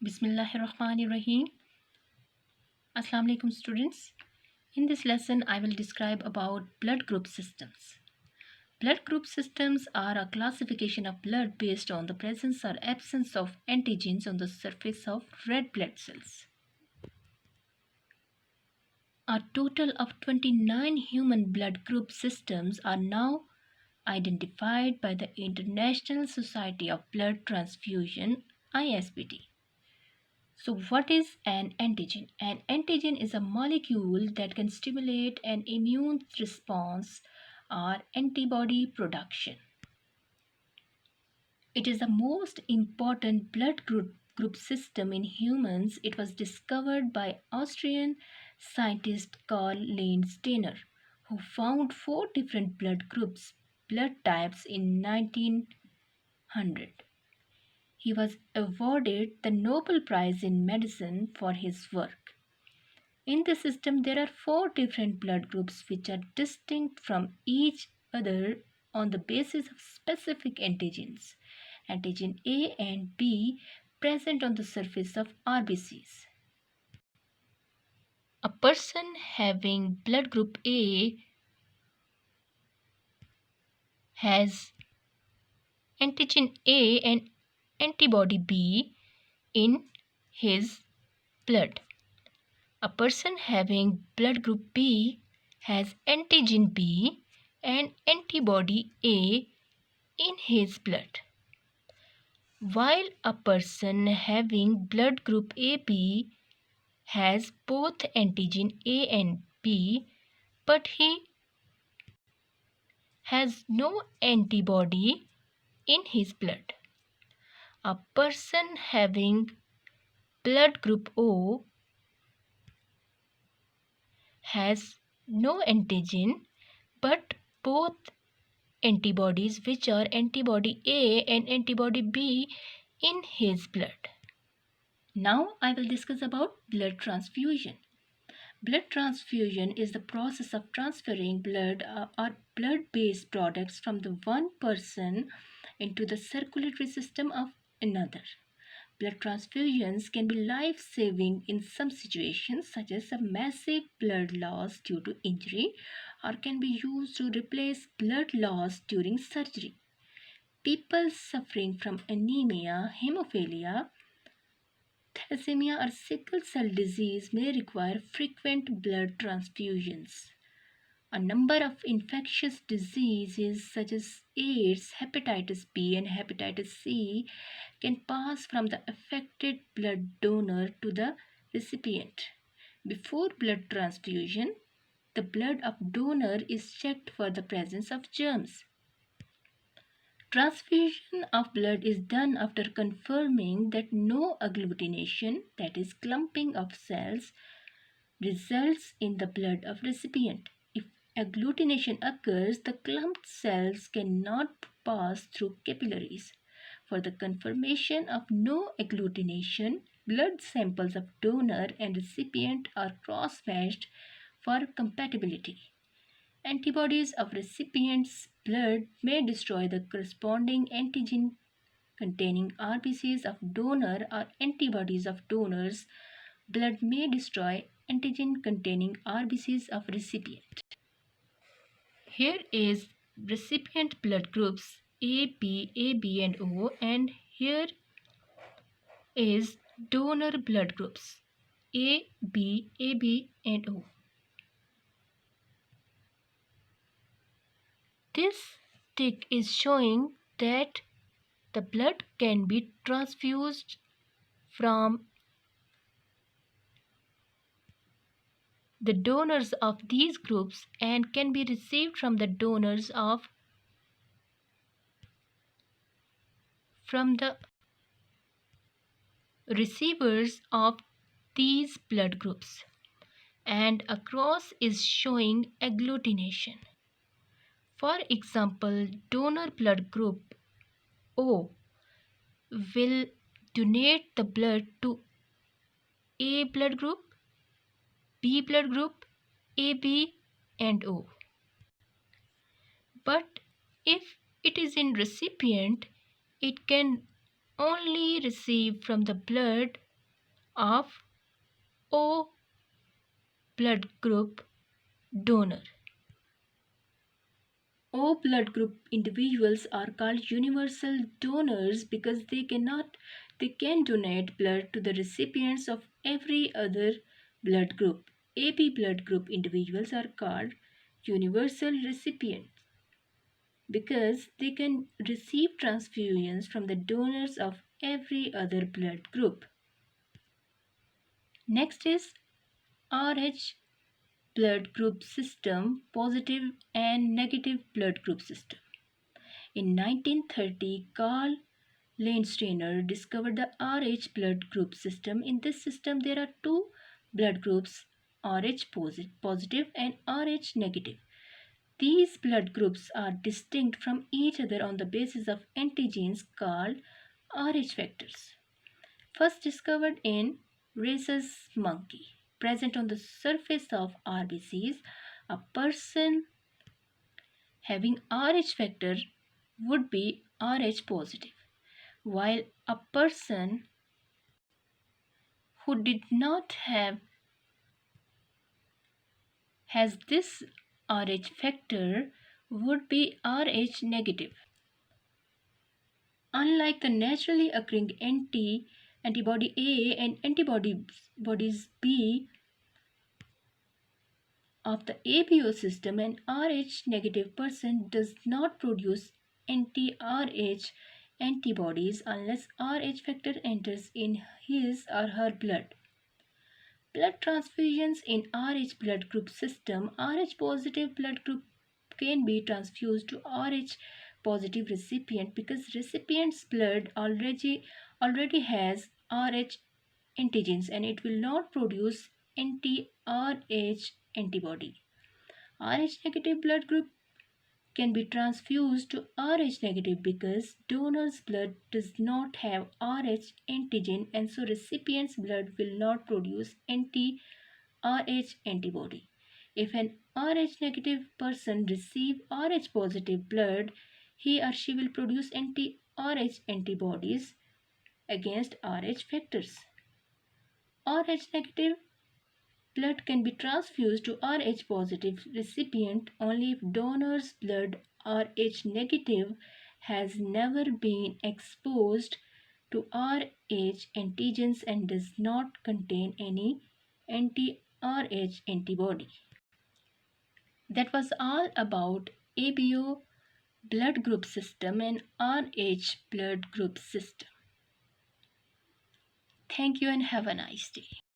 Bismillahirrahmanirrahim. Assalamu alaikum students. In this lesson I will describe about blood group systems. Blood group systems are a classification of blood based on the presence or absence of antigens on the surface of red blood cells. A total of 29 human blood group systems are now identified by the International Society of Blood Transfusion (ISBT). So what is an antigen? An antigen is a molecule that can stimulate an immune response or antibody production. It is the most important blood group system in humans. It was discovered by Austrian scientist Karl Steiner, who found 4 different blood types in 1900. He was awarded the Nobel Prize in Medicine for his work. In the system, there are 4 different blood groups which are distinct from each other on the basis of specific antigens. Antigen A and B present on the surface of RBCs. A person having blood group A has antigen A and antibody B in his blood. A person having blood group B has antigen B and antibody A in his blood, while a person having blood group AB has both antigen A and B, but he has no antibody in his blood. A person having blood group O has no antigen but both antibodies, which are antibody A and antibody B, in his blood. Now I will discuss about blood transfusion. Blood transfusion is the process of transferring blood or blood-based products from the one person into the circulatory system of another. Blood transfusions can be life-saving in some situations, such as a massive blood loss due to injury, or can be used to replace blood loss during surgery. People suffering from anemia, hemophilia, thalassemia, or sickle cell disease may require frequent blood transfusions. A number of infectious diseases such as AIDS, hepatitis B, and hepatitis C can pass from the affected blood donor to the recipient. Before blood transfusion, the blood of donor is checked for the presence of germs. Transfusion of blood is done after confirming that no agglutination, that is clumping of cells, results in the blood of recipient. If agglutination occurs, the clumped cells cannot pass through capillaries. For the confirmation of no agglutination, blood samples of donor and recipient are cross-matched for compatibility. Antibodies of recipient's blood may destroy the corresponding antigen containing RBCs of donor, or antibodies of donor's blood may destroy antigen containing RBCs of recipient. Here is recipient blood groups AB, AB and O, and here is donor blood groups AB, AB and O. This tick is showing that the blood can be transfused from the donors of these groups and can be received from the donors from the receivers of these blood groups, and a cross is showing agglutination. For example, donor blood group O will donate the blood to A blood group, B blood group, AB and O. But if it is in recipient, it can only receive from the blood of O blood group donor. O blood group individuals are called universal donors because they can donate blood to the recipients of every other blood group. AB blood group individuals are called universal recipients because they can receive transfusions from the donors of every other blood group. Next is RH blood group system, positive and negative blood group system. In 1930, Carl Landsteiner discovered the Rh blood group system. In this system, there are two blood groups, Rh positive and Rh negative. These blood groups are distinct from each other on the basis of antigens called Rh factors. First discovered in rhesus monkey, present on the surface of RBCs, a person having Rh factor would be Rh positive, while a person who did not has this Rh factor would be Rh negative. Unlike the naturally occurring antibody A and antibodies B of the ABO system, an Rh negative person does not produce anti-Rh antibodies unless Rh factor enters in his or her blood. Blood transfusions in Rh blood group system. Rh positive blood group can be transfused to Rh positive recipient because recipient's blood already has Rh antigens and it will not produce anti-Rh antibody. Rh negative blood group can be transfused to Rh negative because donor's blood does not have Rh antigen and so recipient's blood will not produce anti-Rh antibody. If an Rh negative person receives Rh positive blood, he or she will produce anti-Rh antibodies against Rh factors. Rh negative blood can be transfused to Rh positive recipient only if donor's blood Rh negative has never been exposed to Rh antigens and does not contain any anti-Rh antibody. That was all about ABO blood group system and Rh blood group system. Thank you and have a nice day.